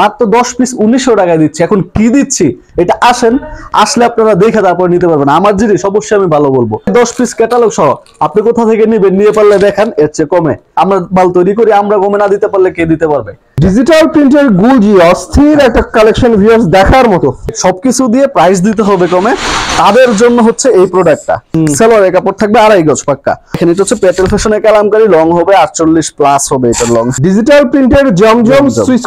মাত্র 10 পিস 1900 টাকায় দিচ্ছি। এখন কি দিচ্ছি এটা আসলে আপনারা দেখে তারপর নিতে পারবেন। আমার জিনিস অবশ্যই আমি ভালো বলবো। 10 পিস ক্যাটালগ সহ আপনি কোথা থেকে নেবেন, নিয়ে পারলে দেখান এর চেয়ে কমে আমরা মাল তৈরি করি, আমরা কমে না দিতে পারলে কে দিতে পারবে। ডিজিটাল প্রিন্টের গুলজি অস্থির একটা কালেকশন, ভিউয়ার্স দেখার মতো। সবকিছু দিয়ে প্রাইস দিতে হবে কমে, তাদের জন্য হচ্ছে এই প্রোডাক্টটা। সালোয়ারের কাপড় থাকবে 2.5 গজ পাক্কা। এখানে এটা হচ্ছে পেটেল ফ্যাশনের কালামকারী, লং হবে 48 প্লাস হবে এটা লং। ডিজিটাল প্রিন্টের জমজম সুইস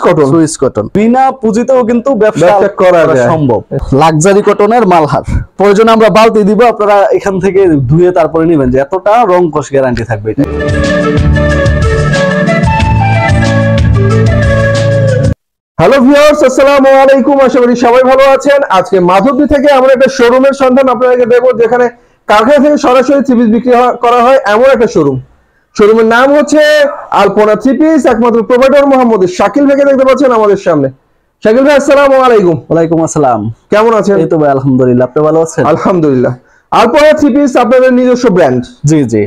কটন বিনা পুঁজিতেও কিন্তু ব্যবসা করা সম্ভব। লাক্সারি কটনের মালহার, প্রয়োজনে আমরা বালতি দিব, আপনারা এখান থেকে ধুয়ে তারপরে নেবেন, যে এতটা রং কষ গ্যারান্টি থাকবে এটা। হ্যালো ভিউয়ার্স, আসসালামু আলাইকুম। আশা করি সবাই ভালো আছেন। আজকে মাধবদী থেকে আমরা একটা শোরুমের সন্ধান আপনাদেরকে দেবো, যেখানে কারখানা থেকে সরাসরি থ্রি পিস বিক্রি করা হয় এমন একটা শোরুম। শোরুমের নাম হচ্ছে আলপনা থ্রি পিস। একমাত্র প্রোভাইডার মোহাম্মদ শাকিল ভাইকে দেখতে পাচ্ছেন আমাদের সামনে। শাকিল ভাই, আসসালামু আলাইকুম। ওয়ালাইকুম আসসালাম। কেমন আছেন? এই তো ভাই আলহামদুলিল্লাহ, আপনি ভালো আছেন? আলহামদুলিল্লাহ। আলপনা থ্রি পিস আপনাদের নিজস্ব ব্র্যান্ড। জি জি,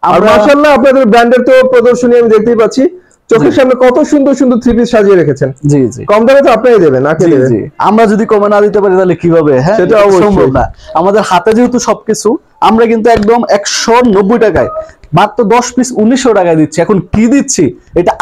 আর মাশাআল্লাহ আপনাদের ব্র্যান্ডের তো প্রদর্শনী আমি দেখতেই পাচ্ছি। চোখের সামনে কত সুন্দর সুন্দর থ্রি পিস সাজিয়ে রেখেছেন। জি জি, কম দামে তো আপনারাই দেবেন, নাকি দেবেন? আমরা যদি কমে না দিতে পারি তাহলে কিভাবে? হ্যাঁ, সেটা সম্ভব না। আমাদের হাতে যেহেতু সবকিছু, আমরা কিন্তু একদম 190 টাকায় মাত্র 10 পিস 1900 টাকায় দিচ্ছি। এখন কি দিচ্ছি এটা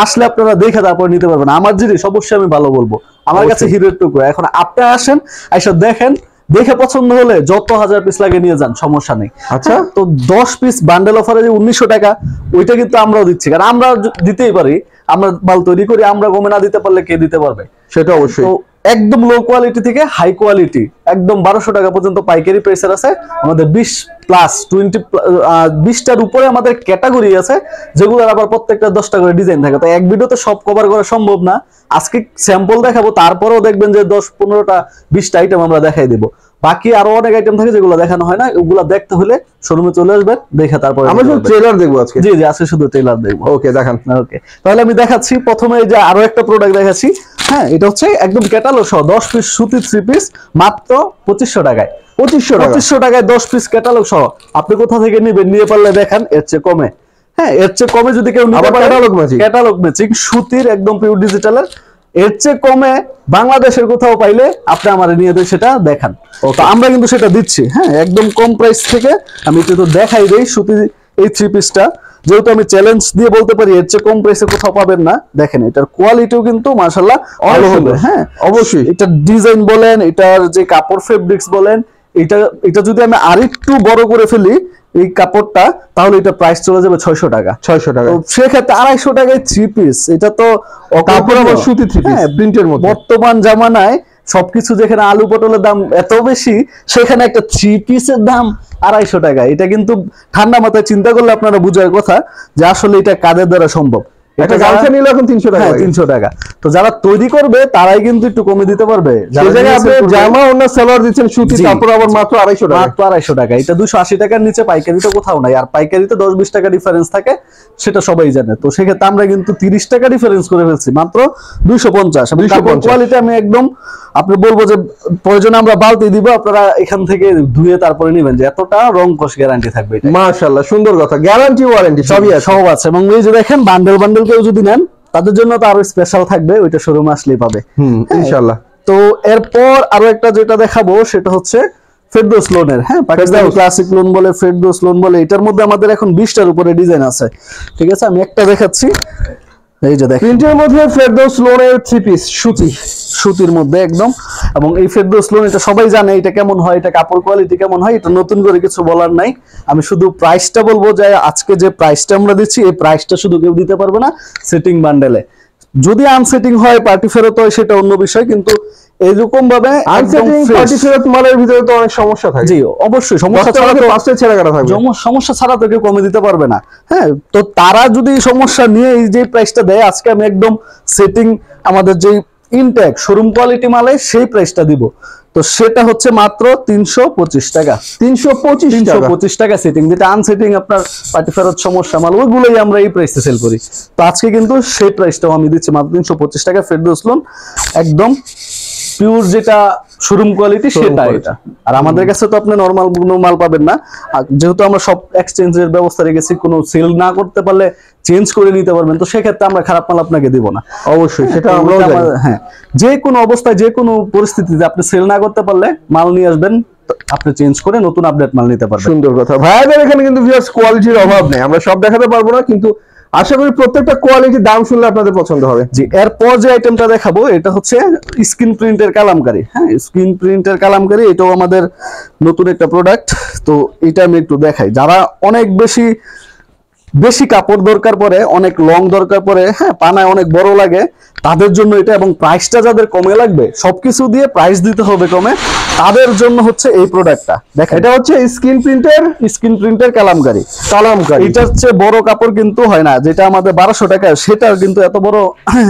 আসলে আপনারা দেখে তারপর নিতে পারবেন। আমার জিনিস অবশ্যই আমি ভালো বলবো, আমার কাছে হিরের টুকরো। এখন আপনি আসেন, আইসা দেখেন, দেখে পছন্দ হলে যত 1000 পিস লাগে নিয়ে যান, সমস্যা নেই। আচ্ছা, তো 10 পিস বান্ডেল অফারে যে 1900 টাকা, ওইটা কিন্তু আমরাও দিচ্ছি, কারণ আমরা দিতেই পারি, আমরা মাল তৈরি করি, আমরা কমে না দিতে পারলে কে দিতে পারবে? সেটা অবশ্যই। তো একদম লো কোয়ালিটি থেকে হাই কোয়ালিটি একদম 1200 টাকা পর্যন্ত পাইকারি প্রাইসের আছে আমাদের। 20টার উপরে আমাদের ক্যাটাগরি আছে, যেগুলোর আবার প্রত্যেকটা 10টা করে ডিজাইন থাকে। তো এক ভিডিওতে সব কভার করা সম্ভব না। আজকে স্যাম্পল দেখাবো, তারপরেও দেখবেন যে 10-15টা 20টা আইটেম আমরা দেখাই দিব। বাকি আরো অনেক আইটেম থাকে যেগুলো দেখানো হয় না, ওগুলা দেখতে হলে শোরুমে চলে আসবেন, দেখে তারপরে আমরা শুধু ট্রেলার দেখবো আজকে। জি জি, আজকে শুধু ট্রেলার দেখবো। ওকে, দেখান। ওকে, তাহলে আমি দেখাচ্ছি। প্রথমে যে আরো একটা প্রোডাক্ট দেখাচ্ছি। হ্যাঁ, এটা হচ্ছে একদম ক্যাটালগ সহ 10 পিস সুতির থ্রি পিস মাত্র 2500 টাকায়। 2500 টাকায় 10 পিস ক্যাটালগ সহ আপনি কোথা থেকে নেবেন, নিয়ে পারলে দেখান এর চেয়ে কমে। হ্যাঁ, এর চেয়ে কমে যদি কেউ নিতে পারে, ক্যাটালগ ম্যাচিং সুতির একদম পিওর ডিজিটালের, এর চেয়ে কমে বাংলাদেশের কোথাও পাইলে আপনি আমারে নিয়ে সেটা দেখান। তো আমরা কিন্তু সেটা দিচ্ছি। হ্যাঁ, একদম কম প্রাইস থেকে আমি একটু দেখাই দেই সুতি এই থ্রি পিসটা, যেহেতু আমি চ্যালেঞ্জ দিয়ে বলতে পারি এর চেয়ে কম প্রাইসে কোথাও পাবেন না। দেখেন, এটার কোয়ালিটিও কিন্তু মাশাআল্লাহ ভালো হবে। হ্যাঁ, অবশ্যই। এটা ডিজাইন বলেন, এটার যে কাপড় ফেব্রিক্স বলেন, এটা যদি আমি আরেকটু বড় করে ফেলি এই কাপড়টা, তাহলে এটা প্রাইস চলে যাবে 600 টাকা। 600 টাকা। তো সেক্ষেত্রে 250 টাকায় থ্রি পিস, এটা তো কাপড় আবার সুতি থ্রি পিস প্রিন্টের মধ্যে। বর্তমান জামানায় সবকিছু যেখানে আলু পটলের দাম এত বেশি, সেখানে একটা থ্রি পিসের দাম 250 টাকা। এটা কিন্তু ঠান্ডা মাথায় চিন্তা করলে আপনারা বুঝার কথা যে আসলে এটা কাদের দ্বারা সম্ভব। এটা গামছা নিলে এখন 300 টাকা। হ্যাঁ, 300 টাকা। তো যারা তৈরি করবে তারাই কিন্তু একটু কমে দিতে পারবে। সেই জায়গায় আপনি জামা অন্য সালোয়ার দিচ্ছেন সুতি, কাপড় আবার মাত্র 250 টাকা। মাত্র 250 টাকা। এটা 280 টাকার নিচে পাইকারিতে কোথাও নাই। আর পাইকারিতে 10-20 টাকা ডিফারেন্স থাকে, সেটা সবাই জানে। তো সেক্ষেত্রে আমরা কিন্তু 30 টাকা ডিফারেন্স করে ফেলছি, মাত্র 250। এবং কাপড় কোয়ালিটি আমি একদম আপনি বলবো যে প্রয়োজনে আমরা বালতি দিব, আপনারা এখান থেকে ধুয়ে তারপরে নেবেন, যে এতটা রং কষ গ্যারান্টি থাকবে। মাশাআল্লাহ, সুন্দর কথা। গ্যারান্টি ওয়ারেন্টি সবই আছে, সব আছে। এবং এই যে দেখেন, বান্ডেল বান্ডেল কেউ যদি নেন, তাদের জন্য তো আরো স্পেশাল থাকবে, ওইটা শোরুমে আসলেই পাবে ইনশাআল্লাহ। তো এরপর আরো একটা যেটা দেখাবো সেটা হচ্ছে ফেরদৌস লোনের। হ্যাঁ, পাকিস্তানি ক্লাসিক লোন বলে, ফেরদৌস লোন বলে। এটার মধ্যে আমাদের এখন 20টার উপরে ডিজাইন আছে। ঠিক আছে, আমি একটা দেখাচ্ছি। এই যে দেখেন, প্রিন্টের মধ্যে ফেরদৌস লোনের থ্রি পিস সুতির মধ্যে একদম। এবং এই ফেরদৌস লোন এটা সবাই জানে এটা কেমন হয়, এটা কাপড় কোয়ালিটি কেমন হয়, এটা নতুন করে কিছু বলার নাই। আমি শুধু প্রাইসটা বলবো যে আজকে যে প্রাইসটা আমরা দিচ্ছি, এই প্রাইসটা শুধু কেউ দিতে পারবে না সেটিং বান্ডেলে। যদি আনসেটিং হয়, পার্টি ফেরত হয়, সেটা অন্য বিষয়, কিন্তু এরকম ভাবে আনসেটিং পার্টি ফেরত মালের ভিতরে তো অনেক সমস্যা থাকে। জি অবশ্যই, সমস্যা ছাড়া তো পাঁচটা ছেড়ে কাটা থাকবে, সমস্যা ছাড়া তো কেউ কমে দিতে পারবে না। হ্যাঁ, তো তারা যদি সমস্যা নিয়ে এই যে প্রাইসটা দেয়, আজকে আমি একদম সেটিং আমাদের যে ইনটেক শোরুম কোয়ালিটি মালে সেই প্রাইসটা দিব। তো সেটা হচ্ছে মাত্র 325 টাকা। 325 টাকা সেটিং, যেটা আনসেটিং আপনার পার্টি ফেরত সমস্যা মাল, ওইগুলোই আমরা এই প্রাইসে সেল করি। তো আজকে কিন্তু সেই প্রাইসটাও আমি দিচ্ছি মাত্র 325 টাকা। ফেরদৌস লোন একদম পিওর যেটা শোরুম কোয়ালিটি সেটা quality। এটা। আর আমাদের কাছে তো আপনি নরমাল কোনো মাল পাবেন না, আর যেহেতু আমরা সব এক্সচেঞ্জের ব্যবস্থা রেখেছি, কোনো সেল না করতে পারলে চেঞ্জ করে নিতে পারবেন, তো সেক্ষেত্রে আমরা খারাপ মাল আপনাকে দিব না। অবশ্যই সেটা তো আমরাও ওটা জানি। হ্যাঁ, যে কোনো অবস্থায় যে কোনো পরিস্থিতিতে আপনি সেল না করতে পারলে মাল নিয়ে আসবেন, তো আপনি চেঞ্জ করে নতুন আপডেট মাল নিতে পারবেন। সুন্দর কথা। ভাইয়াদের এখানে কিন্তু ভিউয়ার্স কোয়ালিটির অভাব নেই, আমরা সব দেখাতে পারবো না, কিন্তু আশা করি প্রত্যেকটা কোয়ালিটির দাম শুনলে আপনাদের পছন্দ হবে। জি, এরপর যে আইটেমটা দেখাবো এটা হচ্ছে স্ক্রিন প্রিন্টের কালামকারী। হ্যাঁ, স্ক্রিন প্রিন্টের কালামকারী, এটাও আমাদের নতুন একটা প্রোডাক্ট। তো এটা আমি একটু দেখাই, যারা অনেক বেশি বেশি কাপড় দরকার পড়ে, অনেক লং দরকার পড়ে, হ্যাঁ পানায় অনেক বড় লাগে, তাদের জন্য এটা। এবং প্রাইসটা যাদের কমে লাগবে, সবকিছু দিয়ে প্রাইস দিতে হবে কমে, তাদের জন্য হচ্ছে এই প্রোডাক্টটা। দেখেন, এটা হচ্ছে স্ক্রিন প্রিন্টের স্ক্রিন প্রিন্টের কালামকারী। কালামকারী। এটা হচ্ছে বড় কাপড় কিন্তু হয় না, যেটা আমাদের 1200 টাকা সেটার কিন্তু এত বড়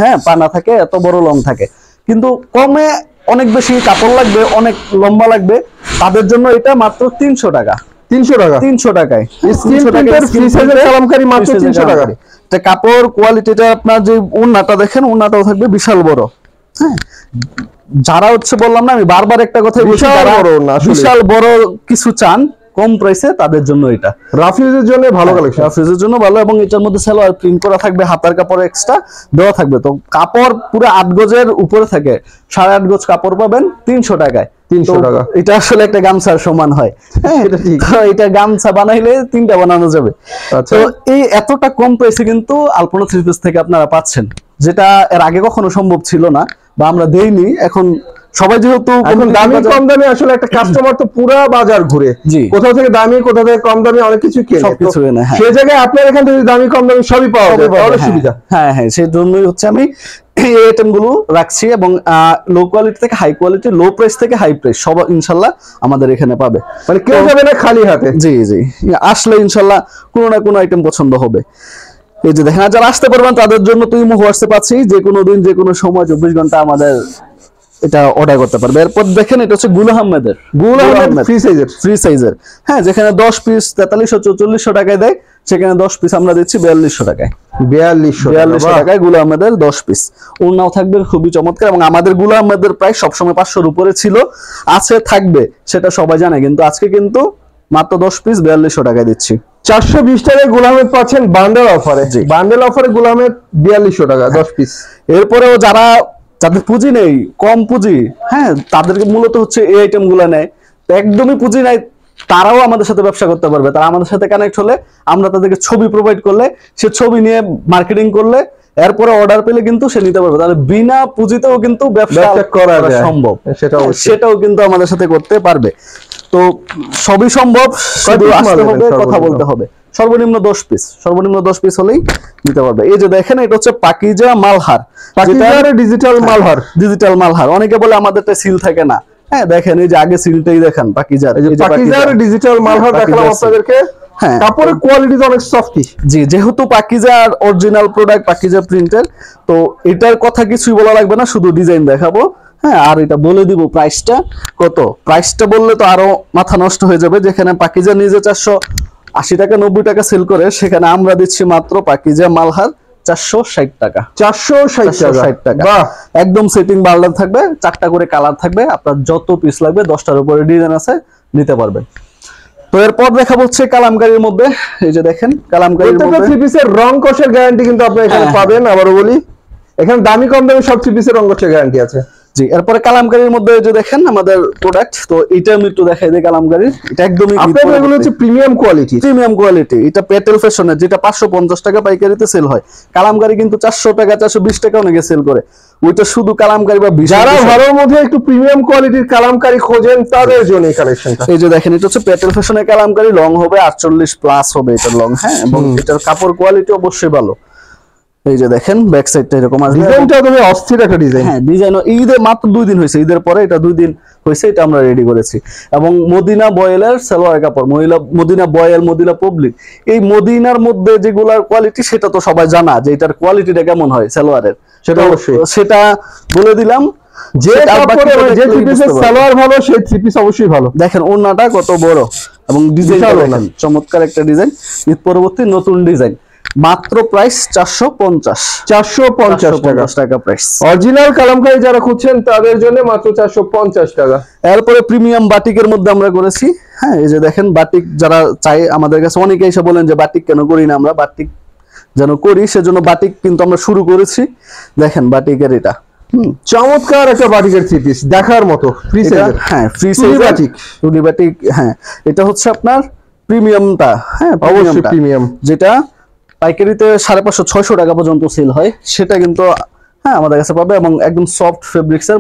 হ্যাঁ পানা থাকে, এত বড় লং থাকে, কিন্তু কমে অনেক বেশি কাপড় লাগবে, অনেক লম্বা লাগবে, তাদের জন্য এটা মাত্র 300 টাকা। 300 টাকা 300 টাকায় স্ক্রিন প্রিন্টের ফ্রি সাইজের কালামকারী মাত্র 300 টাকা। এটা কাপড় কোয়ালিটিটা, আপনার যে ওড়নাটা দেখেন, ওড়নাটাও থাকবে বিশাল বড়। হ্যাঁ, যারা হচ্ছে বললাম না, আমি বারবার একটা কথাই বলছি, বিশাল যারা বড় ওড়না, আসলে। বিশাল বড় কিছু চান কম প্রাইসে, তাদের জন্য এটা। রাফিজের জন্য ভালো কালেকশন। রাফিজের জন্য ভালো, এবং এটার মধ্যে সালোয়ার প্রিন্ট করা থাকবে, হাতার কাপড় এক্সট্রা দেওয়া থাকবে। তো কাপড় পুরো 8 গজের উপরে থাকে, 8.5 গজ কাপড় পাবেন 300 টাকায়। 300 তো টাকা। এটা আসলে একটা গামছার সমান হয়। হ্যাঁ, এটা ঠিক। তো এটা গামছা বানাইলে 3টা বানানো যাবে। আচ্ছা। তো এই এতটা কম প্রাইসে কিন্তু আলপনা থ্রি পিস থেকে আপনারা পাচ্ছেন, যেটা এর আগে কখনো সম্ভব ছিল না, বা আমরা দেইনি। এখন সবাই যেহেতু এখন দামি কম দামি আসলে একটা কাস্টমার তো পুরো বাজার ঘুরে, জি। কোথাও থেকে দামি কোথাও থেকে কম দামি অনেক কিছু কেনে, সবকিছু তো এনে, হ্যাঁ। সেই জায়গায় আপনার এখান থেকে দামি কম দামি সবই পাওয়া যায়, তাহলে সুবিধা। হ্যাঁ হ্যাঁ, সেই জন্যই হচ্ছে আমি এই আইটেম গুলো রাখছি। এবং লো কোয়ালিটি থেকে হাই কোয়ালিটি, লো প্রাইস থেকে হাই প্রাইস সব ইনশাল্লাহ আমাদের এখানে পাবে। মানে কেউ যাবে না খালি হাতে। জি জি, আসলে ইনশাল্লাহ কোনো না কোনো আইটেম পছন্দ হবে। এই যে দেখেন, আর যারা আসতে পারবেন তাদের জন্য তুই হোয়াটসঅ্যাপ আছি, যে কোনো দিন যে কোনো সময় 24 ঘন্টা আমাদের এটা অর্ডার করতে পারবে। এরপর দেখেন, এটা হচ্ছে গুল আহমেদের, গুল আহমেদ ফ্রি সাইজের। ফ্রি সাইজের। হ্যাঁ, যেখানে 10 পিস 4300-4400 টাকায় দেয়, সেখানে 10 পিস আমরা দিচ্ছি 4200 টাকায়। 4200 টাকায় গুল আহমেদের 10 পিস। ওড়নাও থাকবে খুবই চমৎকার। এবং আমাদের গুল আহমেদের প্রাইস সবসময় 500-র উপরে ছিল, আছে, থাকবে, সেটা সবাই জানে, কিন্তু আজকে কিন্তু মাত্র 10 পিস 4200 টাকায় দিচ্ছি। 420 টাকায় গুল আহমেদ পাচ্ছেন বান্ডেল অফারে। জি। বান্ডেল অফারে গুল আহমেদ 4200 টাকা 10 পিস। এরপরেও যাদের পুঁজি নেই, কম পুঁজি, হ্যাঁ, তাদেরকে মূলত হচ্ছে এই আইটেম গুলা নেয়। তো একদমই পুঁজি নাই, তারাও আমাদের সাথে ব্যবসা করতে পারবে। তারা আমাদের সাথে কানেক্ট হলে, আমরা তাদেরকে ছবি প্রোভাইড করলে, সে ছবি নিয়ে মার্কেটিং করলে, এরপরে অর্ডার পেলে কিন্তু সে নিতে পারবে। তাহলে বিনা পুঁজিতেও কিন্তু ব্যবসা করা সম্ভব, সেটাও কিন্তু আমাদের সাথে করতে পারবে। তো সবই সম্ভব, শুধু আসতে হবে, কথা বলতে হবে। সর্বনিম্ন 10 পিস, সর্বনিম্ন 10 পিস হলেই নিতে পারবে। এই যে দেখেন, এটা হচ্ছে পাকিজা মালহার, পাকিজার ডিজিটাল মালহার। ডিজিটাল মালহার। অনেকে বলে আমাদেরটা সিল থাকে না। হ্যাঁ, দেখেন, এই যে আগে সিলটাই দেখেন পাকিজার। এই যে পাকিজার ডিজিটাল মালহার দেখালাম আপনাদেরকে। হ্যাঁ, কাপড়ের কোয়ালিটি তো অনেক সফটি। জি, যেহেতু পাকিজার অরিজিনাল প্রোডাক্ট, পাকিজা প্রিন্টের, তো এটার কথা কিছুই বলা লাগবে না, শুধু ডিজাইন দেখাবো। হ্যাঁ, আর এটা বলে দিব প্রাইসটা কত। প্রাইসটা বললে তো আরো মাথা নষ্ট হয়ে যাবে। যেখানে পাকিজা নিজে 480 টাকা 90 টাকা সেল করে, সেখানে আমরা দিচ্ছি মাত্র পাকিজা মালহার 460 টাকা। 460 টাকা। বাহ, একদম সেটিং বার্লার থাকবে, 4টা করে কালার থাকবে, আপনার যত পিস লাগবে, 10টার উপরে ডিজাইন আছে, নিতে পারবেন। তো এরপর দেখাবো হচ্ছে কালামকারীর মধ্যে। এই যে দেখেন, কালামকারীর মধ্যে থ্রি পিসের রং কষের গ্যারান্টি কিন্তু আপনি এখানে পাবেন। আবারও বলি, এখানে দামি কম দামি সব থ্রি পিসের রং কষের গ্যারান্টি আছে। জি, এরপরে কালামকারীর মধ্যে যে দেখেন আমাদের প্রোডাক্ট, তো এটা আমি একটু দেখাই দিই। কালামকারীর এটা একদমই আপনাদের এগুলো হচ্ছে প্রিমিয়াম কোয়ালিটি। Premium quality. এটা পেটেল ফ্যাশনের, যেটা 550 টাকা পাইকারিতে সেল হয়, কালামকারী কিন্তু 400 টাকা 420 টাকা অনেকে সেল করে। ওইটা শুধু কালামকারী বা যারা ভালোর মধ্যে একটু প্রিমিয়াম কোয়ালিটির কালামকারী খোঁজেন, তাদের জন্য এই কালেকশনটা। এই যে দেখেন, এটা হচ্ছে পেটেল ফ্যাশনের কালামকারী, লং হবে 48 প্লাস হবে এটার লং। হ্যাঁ, এবং এটার কাপড় কোয়ালিটি অবশ্যই ভালো। এই যে দেখেন, ব্যাক সাইডটা এরকম আসবে। ডিজাইনটা তুমি অস্থির একটা ডিজাইন। হ্যাঁ, ডিজাইন ঈদের মাত্র 2 দিন হয়েছে, ঈদের পরে এটা 2 দিন হয়েছে, এটা আমরা রেডি করেছি। এবং মদিনা বয়েলের সালোয়ার কাপড়, মদিনা বয়েল, মদিনা পাবলিক, এই মদিনার মধ্যে যেগুলার কোয়ালিটি, সেটা তো সবাই জানা যে এটার কোয়ালিটিটা কেমন হয় সালোয়ারের, সেটা অবশ্যই সেটা বলে দিলাম। যে কাপড়ে যে থ্রি পিসের সালোয়ার ভালো, সেই থ্রি পিস অবশ্যই ভালো। দেখেন ওড়নাটা কত বড়, এবং ডিজাইন চমৎকার একটা ডিজাইন, ঈদ পরবর্তী নতুন ডিজাইন। মাত্র প্রাইস 450 টাকা প্রাইস। অরিজিনাল কালামকারী যারা খুঁজছেন তাদের জন্য মাত্র 450 টাকা। এরপরে প্রিমিয়াম বাটিকের মধ্যে আমরা করেছি। হ্যাঁ, এই যে দেখেন বাটিক যারা চাই, আমাদের কাছে অনেকে এসে বলেন যে বাটিক কেন করি না, আমরা বাটিক যেন করি সেজন্য বাটিক কিন্তু আমরা শুরু করেছি। দেখেন বাটিকের এটা চমৎকার একটা বাটিকের থ্রি পিস দেখার মতো ফ্রি সাইজের। হ্যাঁ, ফ্রি সাইজ বাটিক, টুনি বাটিক। হ্যাঁ, এটা হচ্ছে আপনার প্রিমিয়ামটা। হ্যাঁ, অবশ্যই প্রিমিয়াম, যেটা পাইকারিতে 550-600 টাকা পর্যন্ত সেল হয়, সেটা কিন্তু হ্যাঁ আমাদের কাছে পাবে। এবং একদম সফট ফেব্রিক্সের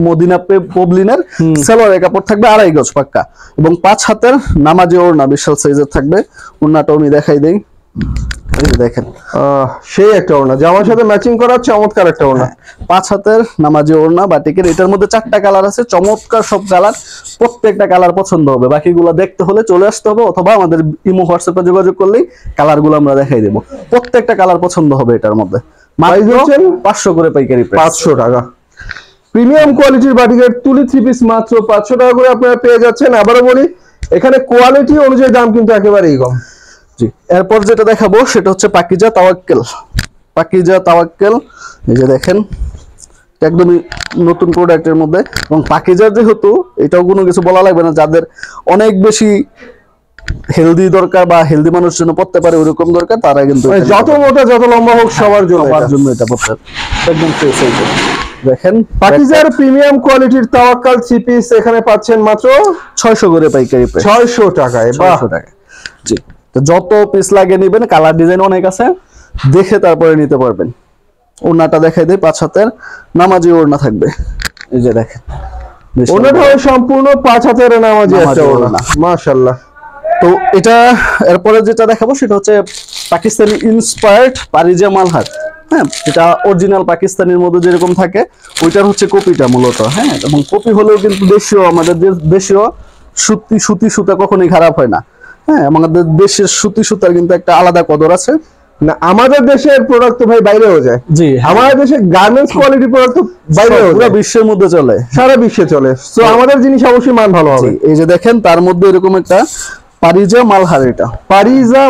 মদিনা পবলিনের সালোয়ারের কাপড় থাকবে 2.5 গজ পাক্কা, এবং 5 হাতের নামাজি ওড়না বিশাল সাইজের থাকবে। ওড়নাটা আমি দেখাই দেই, এই যে দেখেন সেই একটা ওড়না জামার সাথে ম্যাচিং করা চমৎকার একটা ওড়না। 5 হাতের নামাজি ওড়না বাটিকের। এটার মধ্যে 4টা কালার আছে, চমৎকার সব কালার। প্রত্যেকটা কালার পছন্দ হবে। বাকিগুলো দেখতে হলে চলে আসতে হবে, অথবা আমাদের ইমো হোয়াটসঅ্যাপে যোগাযোগ করলেই কালারগুলো আমরা দেখাই দেব। প্রত্যেকটা কালার পছন্দ হবে এটার মধ্যে। প্রাইস হচ্ছে 500 করে পাইকারি প্রাইস, 500 টাকা। প্রিমিয়াম কোয়ালিটির বাটিকের তুলি থ্রি পিস মাত্র 500 টাকা করে আপনারা পেয়ে যাচ্ছেন। আবারও বলি, এখানে কোয়ালিটি অনুযায়ী দাম কিন্তু একেবারেই কম। জি, এরপর যেটা দেখাবো সেটা হচ্ছে পাকিজা তাওয়াক্কেল। পাকিজা তাওয়াক্কেল, এই যে দেখেন একদমই নতুন প্রোডাক্টের মধ্যে। এবং পাকিজার যেহেতু এটাও কোনো কিছু বলা লাগবে না, যাদের অনেক বেশি হেলদি দরকার বা হেলদি মানুষের জন্য পড়তে পারে ওরকম দরকার, তারা কিন্তু যত মোটা যত লম্বা হোক সবার জন্য এটা পড়তে একদম ফ্রেশ হয়ে যাবে। দেখেন পাকিজার প্রিমিয়াম কোয়ালিটির তাওয়াক্কাল থ্রি পিস এখানে পাচ্ছেন মাত্র 600 করে পাইকারি প্রাইস, 600 টাকায়। 600 টাকা। জি, তো যত পিস লাগে নেবেন, কালার ডিজাইন অনেক আছে, দেখে তারপরে নিতে পারবেন। ওড়নাটা দেখাই দেই, 5 হাতের নামাজি ওড়না থাকবে, এই যে দেখেন ওড়নাটা সম্পূর্ণ 5 হাতের নামাজি একটা ওড়না, মাশাআল্লাহ। তো এটা এরপরে যেটা দেখাবো সেটা হচ্ছে পাকিস্তানি ইন্সপায়ার্ড পারিজা মালহার। হ্যাঁ, এটা অরিজিনাল পাকিস্তানের মধ্যে যেরকম থাকে ওইটার হচ্ছে কপিটা মূলত। হ্যাঁ, এবং কপি হলেও কিন্তু দেশীয়, আমাদের দেশীয় সুতি সুতা কখনোই খারাপ হয় না। হ্যাঁ, আমাদের দেশের সুতি সুতার কিন্তু একটা আলাদা কদর আছে। না, আমাদের দেশের প্রোডাক্ট তো ভাই বাইরেও যায়। জি, আমাদের দেশে গার্মেন্টস কোয়ালিটি প্রোডাক্ট তো বাইরেও পুরো বিশ্বের মধ্যে চলে, সারা বিশ্বে চলে। তো আমাদের জিনিস অবশ্যই মান ভালো হবে। এই যে দেখেন তার মধ্যে এরকম একটা পারিজা মালহার, এটা পারিজা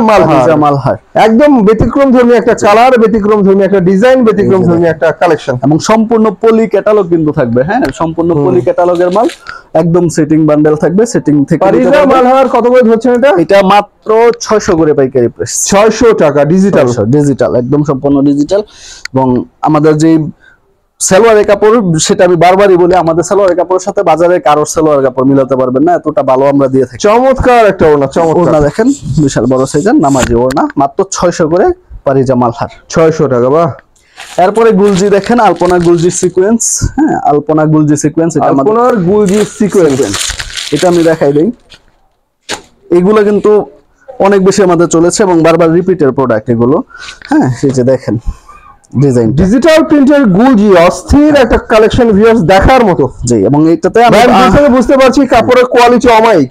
মালহার একদম ব্যতিক্রম ধর্মী একটা কালার, ব্যতিক্রম ধর্মী একটা ডিজাইন, ব্যতিক্রম ধর্মী একটা কালেকশন, এবং সম্পূর্ণ পলি ক্যাটালগ কিন্তু থাকবে। হ্যাঁ, সম্পূর্ণ পলি ক্যাটালগের মাল, একদম সেটিং বান্ডেল থাকবে। সেটিং থেকে পারিজা মালহার কত করে ধরছেন এটা? এটা মাত্র 600 করে পাইকারি প্রাইস, 600 টাকা। ডিজিটাল একদম সম্পূর্ণ ডিজিটাল। এবং আমাদের যে সালোয়ারের কাপড়, সেটা আমি বারবারই বলি, আমাদের সালোয়ারের কাপড়ের সাথে বাজারে কারোর সালোয়ার কাপড় মিলাতে পারবেন না, এতটা ভালো আমরা দিয়ে থাকি। চমৎকার একটা ওড়না, ওড়না দেখেন বিশাল বড় সাইজের নামাজি ওড়না, মাত্র 600 করে পারিজা মালহার, 600 টাকা। বাহ। এরপরে গুলজি দেখেন, আলপনা গুলজি সিকোয়েন্স। হ্যাঁ, আলপনা গুলজি সিকোয়েন্স, আলপনার গুলজি সিকোয়েন্স, এটা আমি দেখাই দেই। এগুলো কিন্তু অনেক বেশি আমাদের চলেছে এবং বারবার রিপিটের প্রোডাক্ট এগুলো। হ্যাঁ, এই যে দেখেন ডিজাইন, ডিজিটাল প্রিন্টের গুলজি অস্থির একটা কালেকশন, ভিউয়ার্স দেখার মতো। জি, এবং এটাতে আমি বুঝতে পারছি কাপড়ের কোয়ালিটি অমায়িক,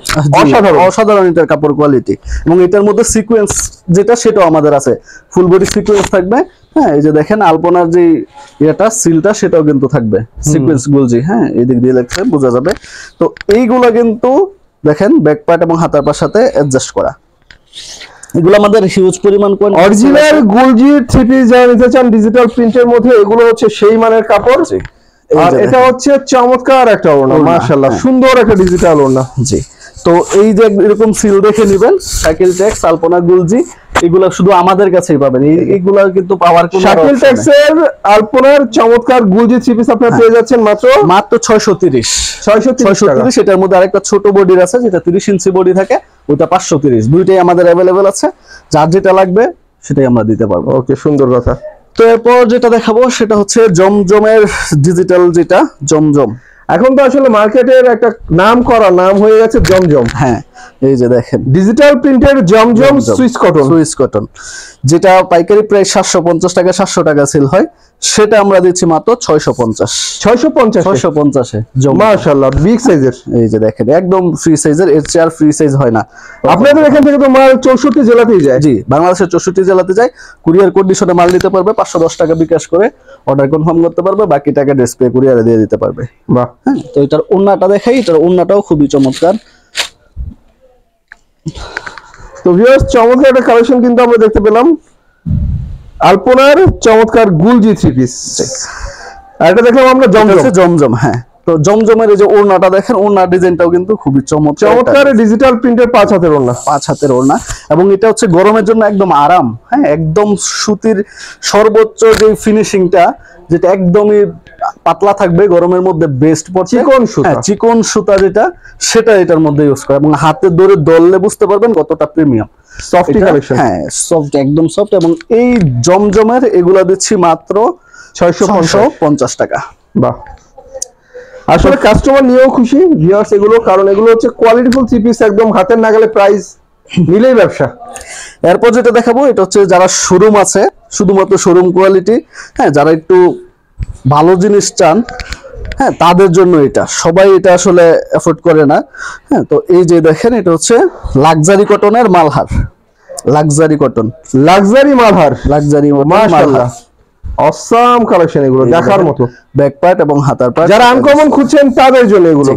অসাধারণ এটার কাপড় কোয়ালিটি। এবং এটার মধ্যে সিকোয়েন্স যেটা সেটাও আমাদের আছে, ফুল বডি সিকোয়েন্স থাকবে। হ্যাঁ, এই যে দেখেন আলপনার যে এটা সিলটা সেটাও কিন্তু থাকবে সিকোয়েন্স গুলজি। হ্যাঁ, এই দিক দিয়ে লেখছে বোঝা যাবে। তো এইগুলা কিন্তু দেখেন ব্যাক পার্ট এবং হাতার পার সাথে অ্যাডজাস্ট করা, এগুলো আমাদের হিউজ পরিমাণ অরিজিনাল গুলজি থ্রি পিস যারা নিতে চান ডিজিটাল প্রিন্টের মধ্যে, এগুলো হচ্ছে সেই মানের কাপড়। আর এটা হচ্ছে চমৎকার একটা ওড়না, মাশাআল্লাহ, সুন্দর একটা ডিজিটাল ওড়না। জি, তো এই যে এরকম সিল দেখে নেবেন, শাকিল টেক্স, আলপনা গুলজি, এগুলা শুধু আমাদের কাছেই পাবেন। এইগুলা কিন্তু পাওয়ার কোনো শাকিল টেক্সের আলপনার চমৎকার গুলজি থ্রি পিস আপনারা পেয়ে যাচ্ছেন মাত্র 630। এটার মধ্যে আরেকটা ছোট বডির আছে যেটা 30 ইঞ্চি বডি থাকে, ওটা 530। দুইটাই আমাদের অ্যাভেলেবেল আছে, যার যেটা লাগবে সেটাই আমরা দিতে পারবো। ওকে, সুন্দর কথা। তো এরপর যেটা দেখাবো সেটা হচ্ছে জমজমের ডিজিটাল, যেটা জমজম। এখন তো আসলে মার্কেটের একটা নাম করা নাম হয়ে গেছে জমজম। হ্যাঁ, এই যে দেখেন ডিজিটাল প্রিন্টের জমজম সুইস কটন, যেটা পাইকারি প্রায় 750 টাকা 700 টাকা সেল হয়, সেটা আমরা দিচ্ছি মাত্র 650 মাশাআল্লাহ, বিগ সাইজের। এই যে দেখেন একদম ফ্রি সাইজের, এর চেয়ে আর ফ্রি সাইজ হয় না। আপনাদের এখান থেকে তো মাল 64 জেলাতেই যায়। জি, বাংলাদেশের 64 জেলাতে যায়। কুরিয়ার কন্ডিশনে মাল নিতে পারবে, 510 টাকা বিকাশ করে অর্ডার কনফার্ম করতে পারবে, বাকি টাকা ডিসপ্লে কুরিয়ারে দিয়ে দিতে পারবে। বাহ। হ্যাঁ, তো এটার ওড়নাটা দেখাই, এটার ওড়নাটাও খুবই চমৎকার। তো ভিউয়ার্স, চমৎকার একটা কালেকশন কিন্তু আমরা দেখতে পেলাম। আলপনার চমৎকার গুলজি থ্রি পিস। আর এটা দেখলাম আমরা জমজম। জমজম, হ্যাঁ। তো জমজমের এই যে ওড়নাটা দেখেন, ওড়নার ডিজাইনটাও কিন্তু খুবই চমৎকার ডিজিটাল প্রিন্টের 5 হাতের ওড়না। 5 হাতের ওড়না, এবং এটা হচ্ছে গরমের জন্য একদম আরাম। হ্যাঁ, একদম সুতির সর্বোচ্চ যে ফিনিশিংটা, যেটা একদমই পাতলা থাকবে, গরমের মধ্যে বেস্ট পড়ছে। চিকন সুতা, চিকন সুতা যেটা, সেটা এটার মধ্যে ইউজ করে, এবং হাতে ধরে দললে বুঝতে পারবেন কতটা প্রিমিয়াম। সফট কালেকশন, হ্যাঁ সফট, একদম সফট। এবং এই জমজমের এগুলা দিচ্ছি মাত্র 650 টাকা। বাহ, আসলে কাস্টমার নিয়েও খুশি ভিউয়ার্স এগুলো, কারণ এগুলো হচ্ছে কোয়ালিটিফুল থ্রি পিস, একদম হাতের নাগালে, প্রাইস নিলেই ব্যবসা। এরপর যেটা দেখাবো, এটা হচ্ছে যারা শোরুম আছে, শুধুমাত্র শোরুম কোয়ালিটি, হ্যাঁ, যারা একটু ভালো জিনিস চান, হ্যাঁ, তাদের জন্য এটা। সবাই এটা আসলে এফোর্ড করে না। হ্যাঁ, তো এই যে দেখেন, এটা হচ্ছে লাক্সারি কটনের Malhar, luxury cotton, luxury Malhar, luxury মাশাআল্লাহ, অসাম কালেকশন এগুলো, দেখার মতো। ব্যাক পার্ট এবং হাতার পার্ট, যারা আনকমন খুঁজছেন তাদের জন্য এগুলো,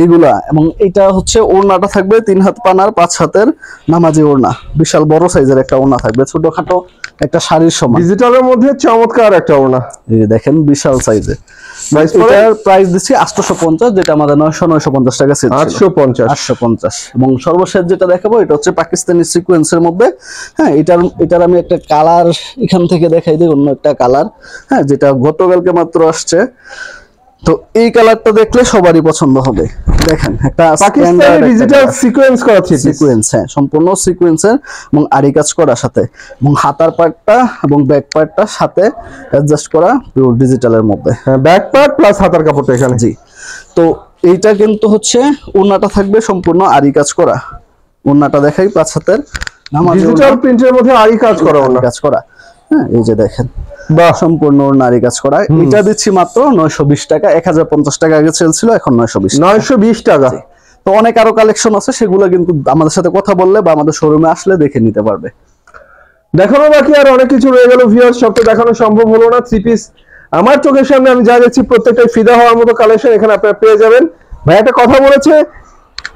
এইগুলা। এবং এটা হচ্ছে ওড়নাটা থাকবে 3 হাত পানার 5 হাতের নামাজি ওড়না, বিশাল বড় সাইজের একটা ওড়না থাকবে, ছোটখাটো একটা শাড়ির সমান। ডিজিটালের মধ্যে চমৎকার একটা ওড়না, এই দেখেন বিশাল সাইজের। এটার প্রাইস দিচ্ছি 850, যেটা আমাদের 950 টাকা সেল ছিল। 850। এবং সর্বশেষ যেটা দেখাবো, এটা হচ্ছে পাকিস্তানি সিকোয়েন্সের মধ্যে। হ্যাঁ, এটার আমি একটা কালার এখান থেকে দেখাই দিই, অন্য একটা কালার, হ্যাঁ, যেটা গতকালকে মাত্র আসছে। তো এই কালারটা দেখলে সবারই পছন্দ হবে। দেখেন, একটা পাকিস্তানি ডিজিটাল সিকোয়েন্স করা আছে, সিকোয়েন্স, হ্যাঁ, সম্পূর্ণ সিকোয়েন্সের এবং আরি কাজ করার সাথে, এবং হাতার পার্টটা এবং ব্যাক পার্টটা সাথে অ্যাডজাস্ট করা পিওর ডিজিটালের মধ্যে। হ্যাঁ, ব্যাক পার্ট প্লাস হাতার কাপড়টা এখানে। জি, তো এইটা কিন্তু হচ্ছে ওড়নাটা থাকবে সম্পূর্ণ আরি কাজ করা। ওড়নাটা দেখাই, 5 হাতের ডিজিটাল প্রিন্টের মধ্যে আরি কাজ করা, ওড়না কাজ করা। হ্যাঁ, এই যে দেখেন, বা সম্পূর্ণ নারী কাজ করা। এটা দিচ্ছি মাত্র 920 টাকা। 1050 টাকা আগে সেল ছিল, এখন 920 টাকা। তো অনেক আরো কালেকশন আছে, সেগুলো কিন্তু আমাদের সাথে কথা বললে বা আমাদের শোরুমে আসলে দেখে নিতে পারবে। দেখানো বাকি আর অনেক কিছু রয়ে গেল ভিউয়ার্স, সব তো দেখানো সম্ভব হলো না। থ্রি পিস আমার চোখের সামনে আমি যা দেখছি প্রত্যেকটাই ফিদা হওয়ার মতো কালেকশন এখানে আপনারা পেয়ে যাবেন। ভাই একটা কথা বলেছে,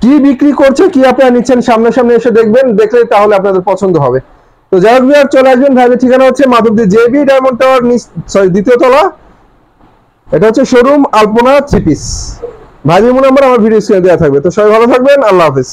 কি বিক্রি করছে, কি আপনারা নিচ্ছেন, সামনাসামনি এসে দেখবেন, দেখলে তাহলে আপনাদের পছন্দ হবে। তো যাই হোক ভিউয়ার, চলে আসবেন। ভাইয়ের ঠিকানা হচ্ছে মাধবদী জেবি ডায়মন্ড টাওয়ার, দ্বিতীয় তলা। এটা হচ্ছে শোরুম আলপনা থ্রি পিস। ভাই নাম্বার আমার ভিডিও স্ক্রিনে দেওয়া থাকবে। তো সবাই ভালো থাকবেন, আল্লাহ হাফেজ।